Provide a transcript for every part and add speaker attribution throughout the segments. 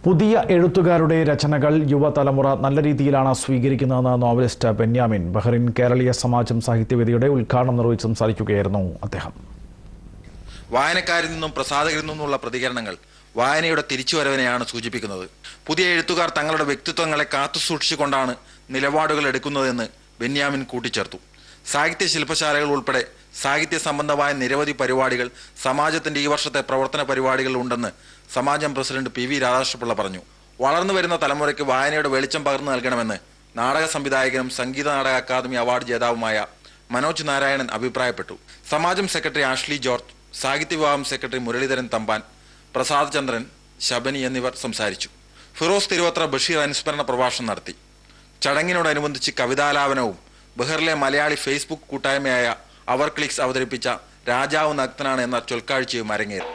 Speaker 1: പുതിയ എഴുത്തുകാരുടെ രചനകൾ യുവതലമുറ നല്ല രീതിയിലാണ് സ്വീകരിക്കുന്നതെന്ന് നോവലിസ്റ്റ് ബെന്യാമിൻ ബഹ്റിൻ കേരളീയ സമാജം സാഹിത്യവേദിയുടെ ഉദ്ഘാടനം നിർവഹിച്ച് സംസാരിക്കുകയായിരുന്നു അദ്ദേഹം.
Speaker 2: വായനക്കാരിൽ നിന്നും പ്രസാധകരിൽ നിന്നുമുള്ള പ്രതികരണങ്ങൾ വായനയുടെ തിരിച്ചുവരവിനെയാണ് സൂചിപ്പിക്കുന്നത്. പുതിയ എഴുത്തുകാർ തങ്ങളുടെ വ്യക്തിത്വങ്ങളെ കാത്തുസൂക്ഷിച്ചുകൊണ്ടാണ് നിലപാടുകൾ എടുക്കുന്നതെന്ന് ബെന്യാമിൻ കൂട്ടിച്ചേർത്തു. സാഹിത്യ ശില്പശാലകൾ ഉൾപ്പെടെ സാഹിത്യ സംബന്ധമായ നിരവധി പരിപാടികൾ സമാജത്തിന്റെ ഈ വർഷത്തെ പ്രവർത്തന പരിപാടികൾ ഉണ്ടെന്ന് സമാജം പ്രസിഡന്റ് PV രാധാകൃഷ്ണപിള്ള പറഞ്ഞു. വളർന്നു വരുന്ന തലമുറയ്ക്ക് വായനയുടെ വെളിച്ചം പകർന്നു നൽകണമെന്ന് നാടക സംവിധായകനും സംഗീത നാടക അക്കാദമി അവാർഡ് ജേതാവുമായ മനോജ് നാരായണൻ അഭിപ്രായപ്പെട്ടു. സമാജം സെക്രട്ടറി ആഷ്ലി ജോർജ്, സാഹിത്യ വിഭാഗം സെക്രട്ടറി മുരളീധരൻ തമ്പാൻ, പ്രസാദ് ചന്ദ്രൻ, ശബനി എന്നിവർ സംസാരിച്ചു. ഫിറോസ് തിരുവത്ര ബഷീർ അനുസ്മരണ പ്രഭാഷണം നടത്തി. ചടങ്ങിനോടനുബന്ധിച്ച് കവിതാലാപനവും ബഹ്റിലെ മലയാളി ഫേസ്ബുക്ക് കൂട്ടായ്മയായ അവർ ക്ലിക്സ് അവതരിപ്പിച്ച രാജാവ് നഗ്നനാണ് എന്ന ചൊൽക്കാഴ്ചയും അരങ്ങേറി.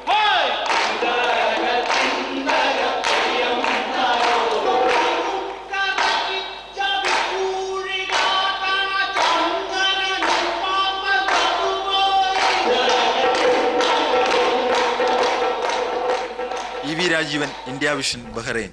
Speaker 2: EV Rajeevan, India vision, Bahrain.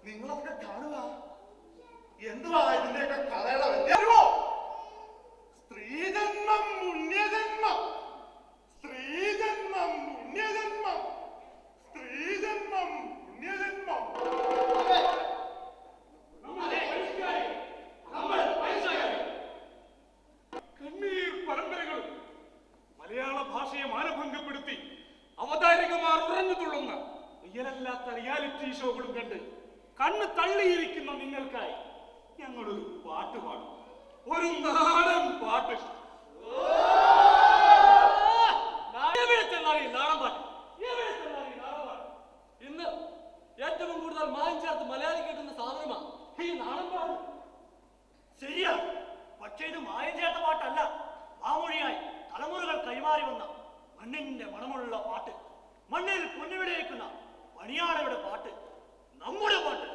Speaker 3: നിങ്ങളൊക്കെ കാണുക. എന്തുവാ ഇതിന്റെയൊക്കെ കഥയുടെ വ്യത്യാസമോ? സ്ത്രീജന്മം പുണ്യജന്മം, സ്ത്രീജന്മം പുണ്യജന്മം, സ്ത്രീജന്മം പുണ്യജന്മം.
Speaker 4: കണ്ണീർ പരമ്പരകൾ മലയാള ഭാഷയെ മാനഭംഗപ്പെടുത്തി അവതാരികമാർ ഉറഞ്ഞു തുള്ളുന്ന ഉയരല്ലാത്ത റിയാലിറ്റി ഷോകളും കണ്ട് കണ്ണ് തള്ളിയിരിക്കുന്ന നിങ്ങൾക്കായി ഞങ്ങളൊരു പാട്ട് പാടും. ഒരു നാടൻ പാട്ട്.
Speaker 5: ഇന്ന് ഏറ്റവും കൂടുതൽ മായം ചേർത്ത് മലയാളി കേട്ടുന്ന സാധനമാണ് ഈ നാടൻ പാട്ട്.
Speaker 6: ശരിയാണ്. പക്ഷേ ഇത് മായം ചേർത്ത പാട്ടല്ല. വാമൊഴിയായി തലമുറകൾ കൈമാറി വന്ന മണ്ണിന്റെ മണമുള്ള പാട്ട്, മണ്ണിൽ പൊന്നുവിളയിക്കുന്ന പണിയാടയുടെ പാട്ട്, നമ്മുടെ പാട്ട്.